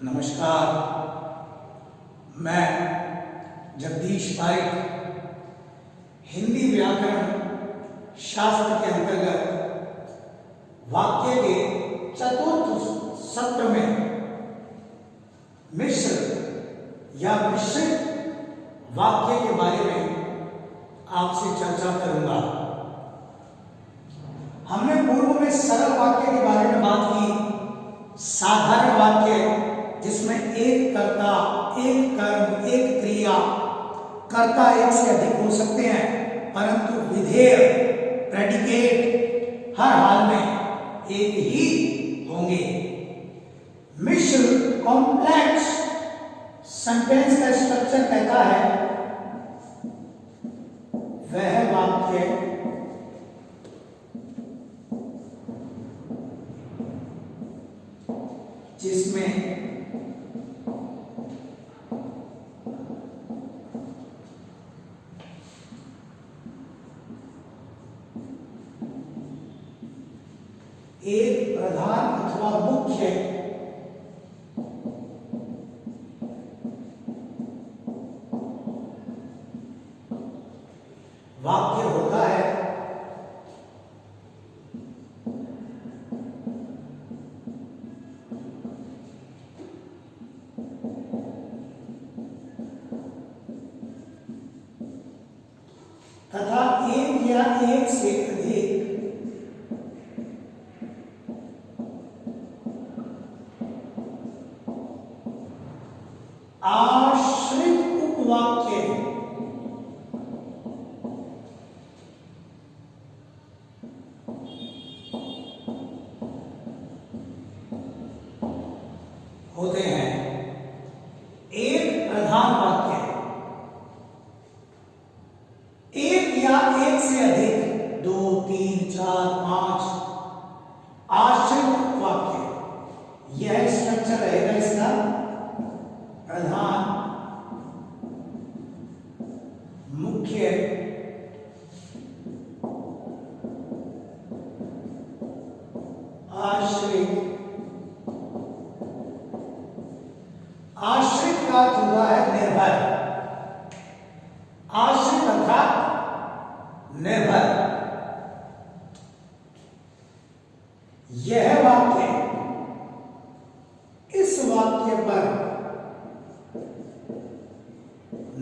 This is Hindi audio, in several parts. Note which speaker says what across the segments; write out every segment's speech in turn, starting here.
Speaker 1: नमस्कार। मैं जगदीश पारिक हिंदी व्याकरण शास्त्र के अंतर्गत वाक्य के चतुर्थ सत्र में मिश्र या मिश्रित वाक्य के बारे में आपसे चर्चा करूंगा। हमने पूर्व में सरल वाक्य के बारे में बात की, साधारण वाक्य जिसमें एक कर्ता, एक कर्म, एक क्रिया, कर्ता एक से अधिक हो सकते हैं परंतु विधेय प्रेडिकेट हर हाल में एक ही होंगे। मिश्र कॉम्प्लेक्स सेंटेंस का स्ट्रक्चर कहता है वह वाक्य जिसमें एक प्रधान अथवा मुख्य वाक्य होता है तथा एक या एक से अधिक आश्रित उपवाक्य होते हैं। एक प्रधान वाक्य, एक या एक से अधिक, 2, 3, 4, 5 आश्रित वाक्य, यह स्ट्रक्चर रहेगा इसका। प्रधान, मुख्य, आश्रित। आश्रित का अर्थ होता है निर्भर, आश्रित अर्थात निर्भर। यह वाक्य इस वाक्य पर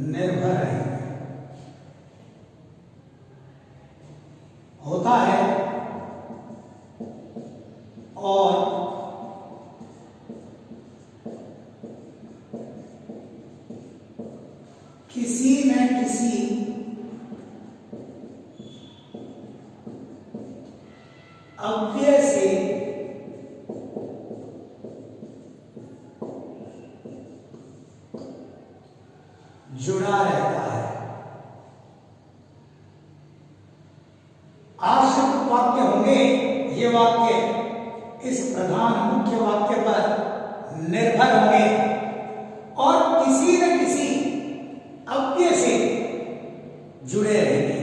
Speaker 1: निर्भर होता है और किसी न किसी अव्यय से जुड़ा रहता है। आश्रित वाक्य होंगे, ये वाक्य इस प्रधान मुख्य वाक्य पर निर्भर होंगे और किसी न किसी अव्यय से जुड़े रहेंगे।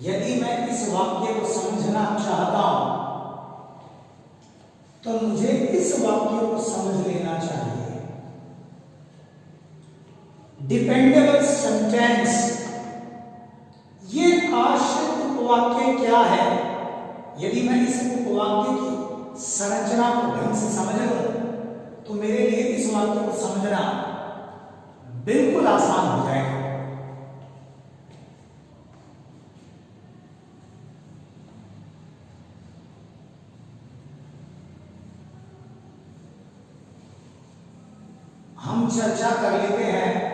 Speaker 1: यदि मैं इस वाक्य को समझना चाहता हूं तो मुझे इस वाक्य को समझ लेना चाहिए। डिपेंडेबल सेंटेंस, ये आश्रित उपवाक्य क्या है? यदि मैं इस उपवाक्य की संरचना को ढंग से समझ लूं तो मेरे लिए इस वाक्य को समझना बिल्कुल आसान हो जाएगा। हम चर्चा कर लेते हैं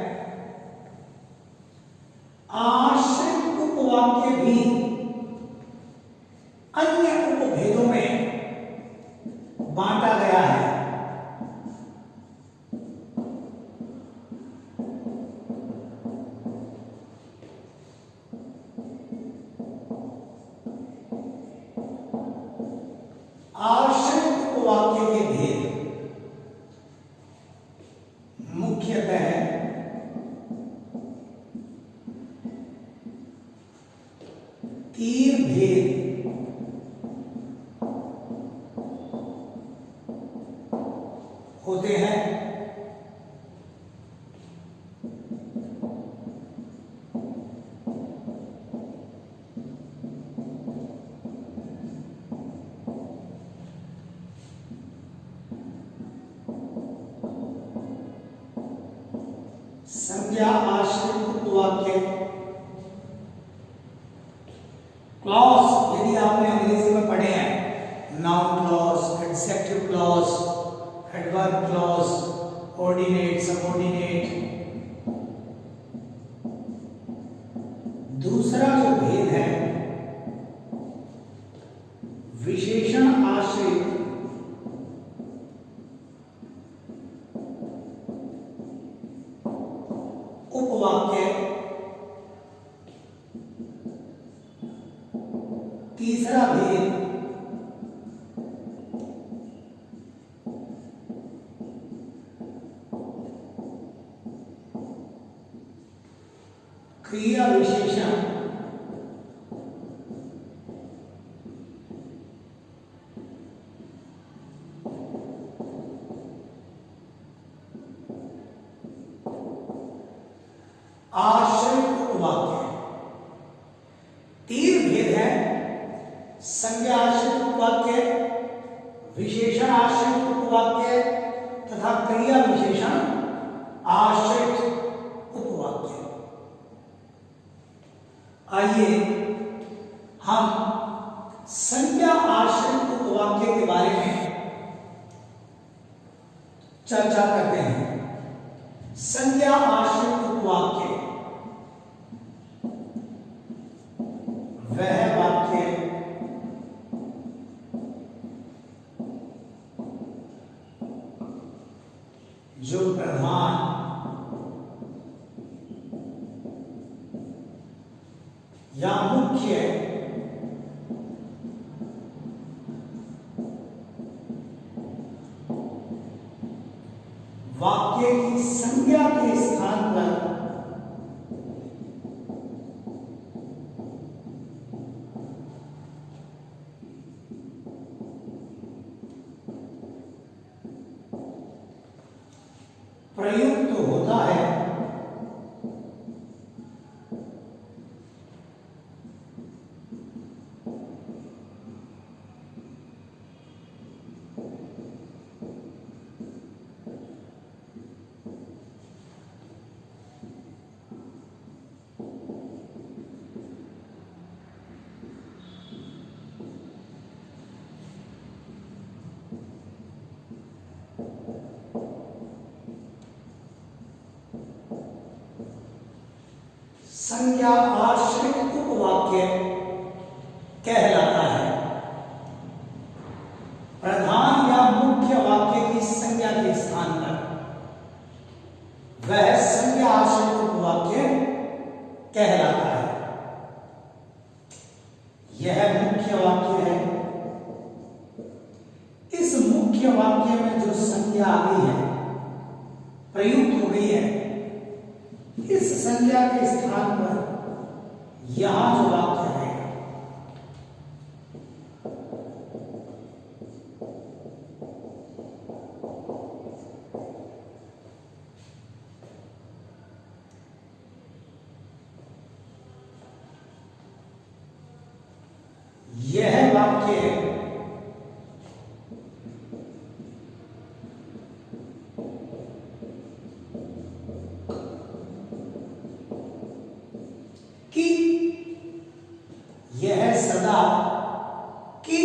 Speaker 1: आश्रित उपवाक्य भी अन्य उपभेदों में बांटा गया है। आश्रित उपवाक्य के भेद मुख्यतः संज्ञा आश्रित उपवाक्य। क्लॉज यदि आपने अंग्रेजी में पढ़े हैं, noun clause, adjective clause, adverb clause, ordinate, subordinate. दूसरा जो भेद है विशेषण आश्रित उपवाक्य। तीसरा भेद क्रिया विशेषण। आश्रित उपवाक्य। तीन भेद है, संज्ञा आश्रित उपवाक्य, विशेषण आश्रित उपवाक्य तथा क्रिया विशेषण आश्रित उपवाक्य। आइए हम संज्ञा आश्रित उपवाक्य के बारे में चर्चा करते हैं। संज्ञा आश्रित उपवाक्य वह वाक्य जो प्रधान या मुख्य वाक्य की संज्ञा के स्थान पर प्रयुक्त होता है। संज्ञा आश्रित उपवाक्य कहलाता है। प्रधान या मुख्य वाक्य की संज्ञा के स्थान पर वह संज्ञा आश्रित उपवाक्य कहलाता है। यह मुख्य वाक्य है। इस मुख्य वाक्य में जो संज्ञा आ गई है, प्रयुक्त हो गई है, इस संज्ञा के स्थान पर यहां जो वाक्य है यह वाक्य कि यह सदा कि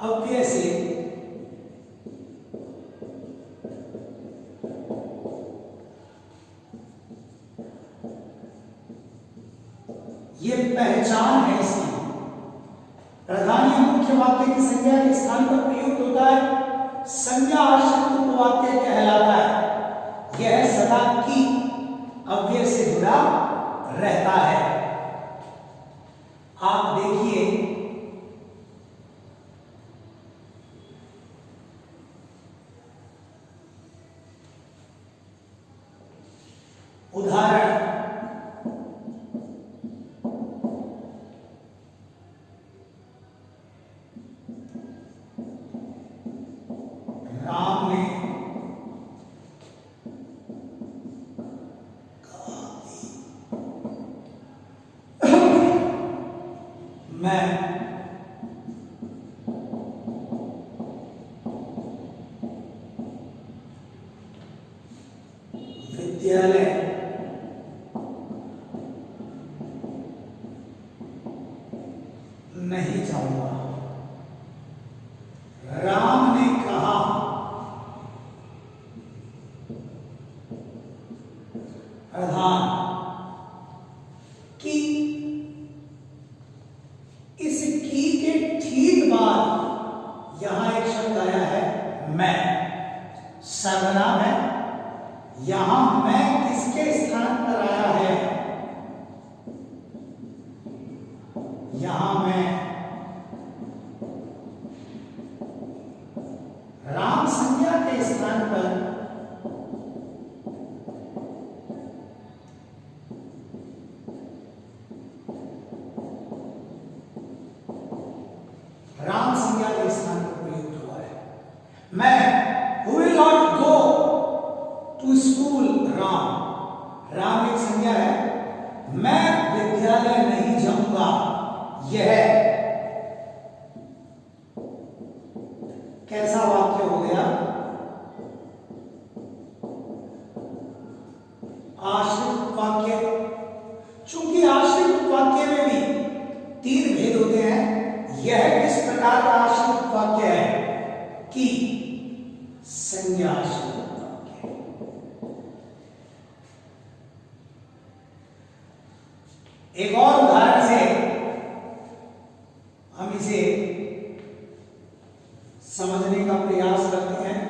Speaker 1: अव्यय से ये पहचान है इसकी। प्रधान या मुख्य वाक्य की संज्ञा के स्थान पर प्रयुक्त होता है, संज्ञा आश्रित उपवाक्य कहलाता है। यह सदा की अव्यय से जुड़ा रहता है। आप देखिए उदाहरण, राम ने मैं विद्या विद्यालय नहीं जाऊंगा। राम ने कहा प्रधान कि इस की के ठीक बाद यहां एक शब्द आया है मैं, सर्वनाम है। यहां मैं किसके स्थान पर आया है? यहां मैं राम संज्ञा के स्थान पर राम संज्ञा के स्थान पर प्रयुक्त हुआ है। मैं will not go to school. Ram एक संज्ञा है। मैं विद्यालय नहीं जाऊंगा। यह कैसा वाक्य हो गया? आश्रित वाक्य। चूंकि आश्रित वाक्य में भी 3 भेद होते हैं, यह किस प्रकार का आश्रित वाक्य है कि संज्ञा आश्रित वाक्य। एक और उदाहरण से हम इसे समझने का प्रयास करते हैं।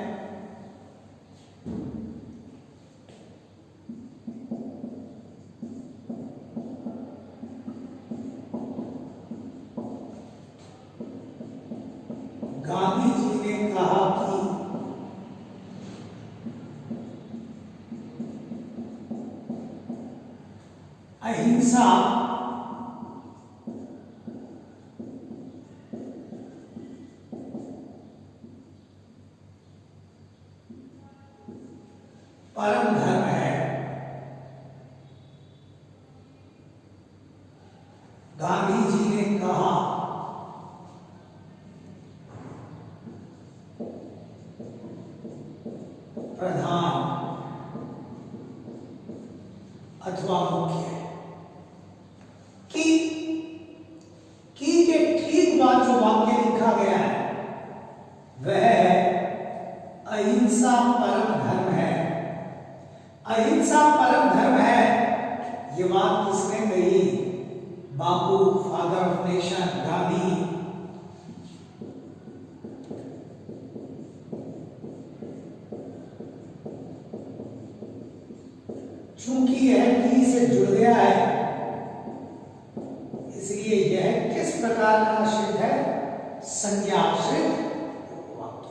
Speaker 1: गांधी जी ने कहा कि अहिंसा परम धर्म है। गांधी जी ने कहा प्रधान अथवा मुख्य कि के ठीक बाद जो वाक्य लिखा गया है वह है अहिंसा परम धर्म है। अहिंसा परम धर्म है। ये बात किसने कही? बापू, फादर ऑफ नेशन, गांधी। चूंकि यह की से जुड़ गया है, इसलिए यह किस प्रकार का आश्रित है? संज्ञा आश्रित वाक्य।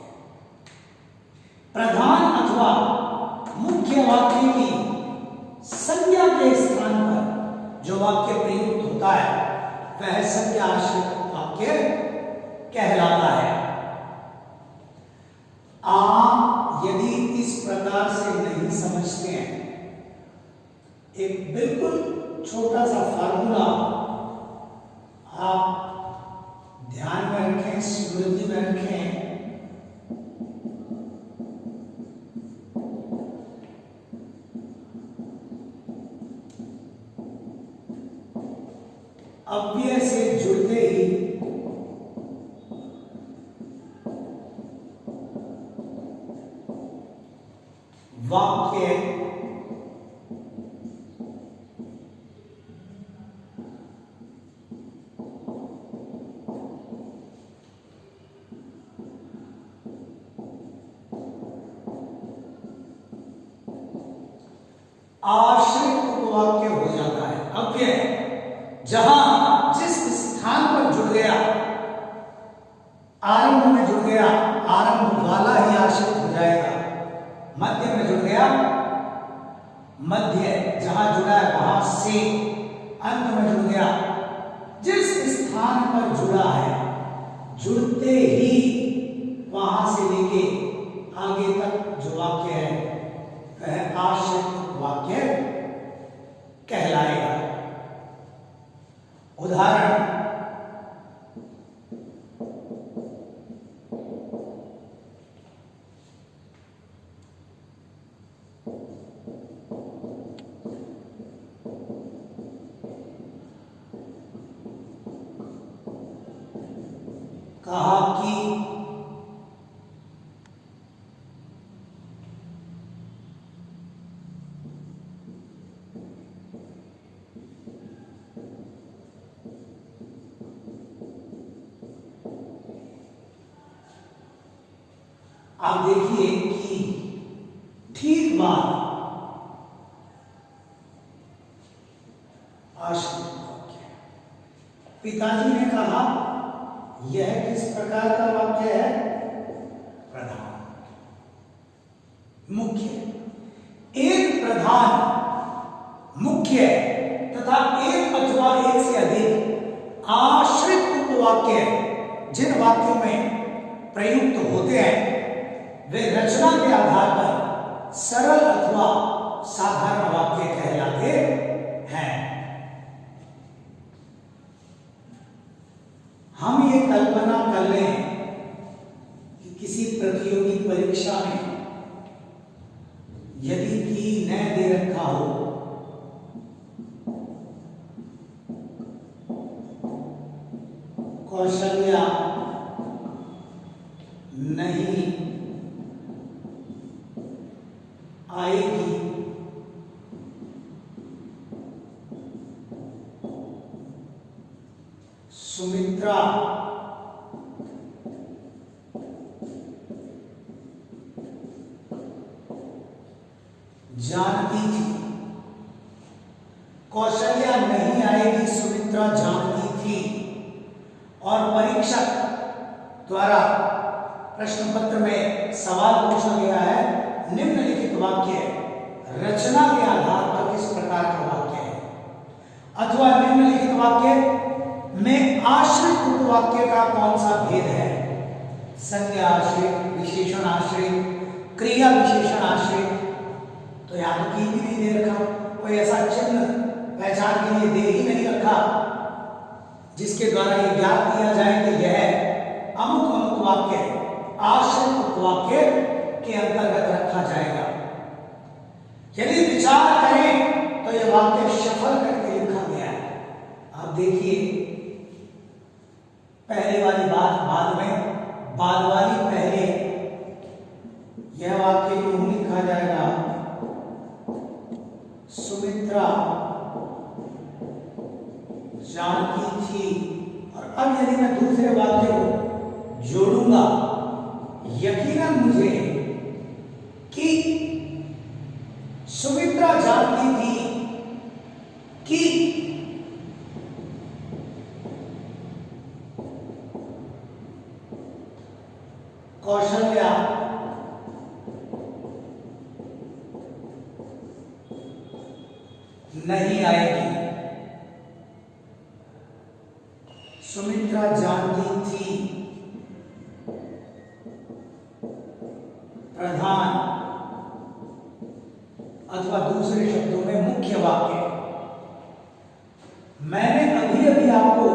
Speaker 1: प्रधान अथवा मुख्य वाक्य की संज्ञा के स्थान पर जो वाक्य प्रयुक्त होता है वह संज्ञा आश्रित वाक्य कहलाता है। आप यदि इस प्रकार से नहीं समझते हैं, एक बिल्कुल छोटा सा फार्मूला आप ध्यान में रखें, स्मृति में रखें। अव्यय से जुड़ते ही वाक्य आश्रित उपवाक्य हो जाता है। अव्यय जहां जिस स्थान पर जुड़ गया, आरंभ में जुड़ गया, आरंभ वाला ही आश्रित हो जाएगा। मध्य में जुड़ गया, मध्य जहां जुड़ा है वहां से। अंत में जुड़ गया, जिस स्थान पर जुड़ा है जुड़ते ही वहां से लेके आगे तक जो वाक्य है वह आश्रित वाक्य कहलाएगा। उदाहरण, कहा कि, आप देखिए कि ठीक बात आश्रित वाक्य। पिताजी ने कहा, यह किस प्रकार का वाक्य है? प्रधान, मुख्य। एक प्रधान, मुख्य तथा एक अथवा एक से अधिक आश्रित उपवाक्य जिन वाक्यों में प्रयुक्त होते हैं वे रचना के आधार पर सरल अथवा साधारण वाक्य कहलाते हैं। हम ये कल्पना कर लें कि किसी प्रतियोगी परीक्षा में यदि की न दे रखा हो, कौशल्या नहीं आएगी, सुमित्रा जानती थी। कौशल्या नहीं आएगी, सुमित्रा जानती थी। और परीक्षक द्वारा प्रश्न पत्र में सवाल पूछा गया है, निम्नलिखित वाक्य रचना के आधार पर किस प्रकार का वाक्य है, अथवा निम्नलिखित वाक्य में आश्रित उपवाक्य का कौन सा भेद है? संज्ञा आश्रित, विशेषण आश्रित, क्रिया विशेषण आश्रित। तो यहां तो की भी नहीं दे रखा, कोई ऐसा चिन्ह पहचान के लिए दे ही नहीं रखा जिसके द्वारा यह ज्ञात किया जाए कि यह अमुक अमुक वाक्य आश्रित उपवाक्य के अंतर्गत रखा जाएगा। यदि विचार करें तो यह वाक्य सफल करके लिखा गया है। आप देखिए, पहले वाली बात बाद में, बाद वाली पहले। यह वाक्य यूं लिखा जाएगा, सुमित्रा जानती थी। और अब यदि मैं दूसरे वाक्य को जोड़ूंगा, यकीनन मुझे कि सुमित्रा जानती थी कि कौशल्या नहीं आएगी। सुमित्रा जानती थी, प्रधान अथवा दूसरे शब्दों में मुख्य वाक्य। मैंने अभी अभी आपको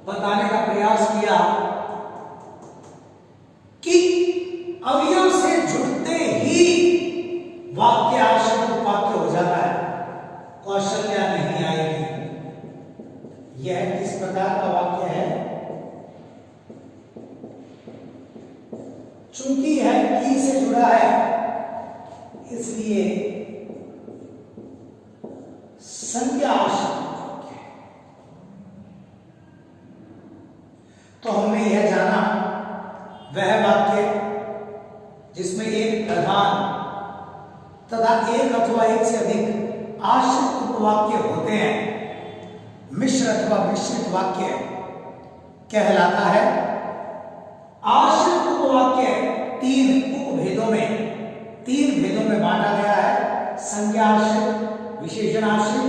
Speaker 1: बताने का प्रयास किया कि अवयव से जुड़ते ही वाक्य आश्रित वाक्य हो जाता है। कौशल्या नहीं आएगी, यह किस प्रकार का वाक्य है? चूंकि यह की से जुड़ा है इसलिए संज्ञा आश्रित वाक्य है। तो हमने यह जाना वह वाक्य जिसमें एक प्रधान तथा एक अथवा एक से अधिक आश्रित उपवाक्य होते हैं, मिश्र अथवा मिश्रित वाक्य कहलाता है। आश्रित उपवाक्य तीन भेदों में बांटा गया है। संज्ञा आश्रित, विशेषण आश्रित,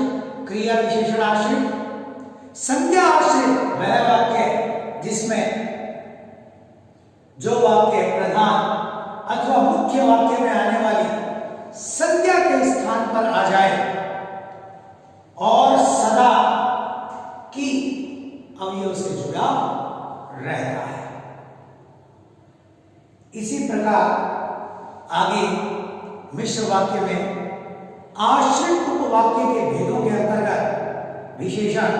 Speaker 1: क्रिया विशेषण आश्रित। संज्ञा आश्रित वह वाक्य जिसमें जो वाक्य प्रधान अथवा मुख्य वाक्य में आने वाली संज्ञा के स्थान पर आ जाए और सदा की अवयव से जुड़ा रहता है। इसी प्रकार आगे मिश्र वाक्य में आश्रित उपवाक्य के भेदों के अंतर्गत विशेषण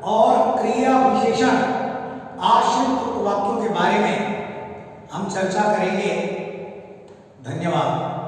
Speaker 1: और क्रिया विशेषण आश्रित उपवाक्यों के बारे में हम चर्चा करेंगे। धन्यवाद।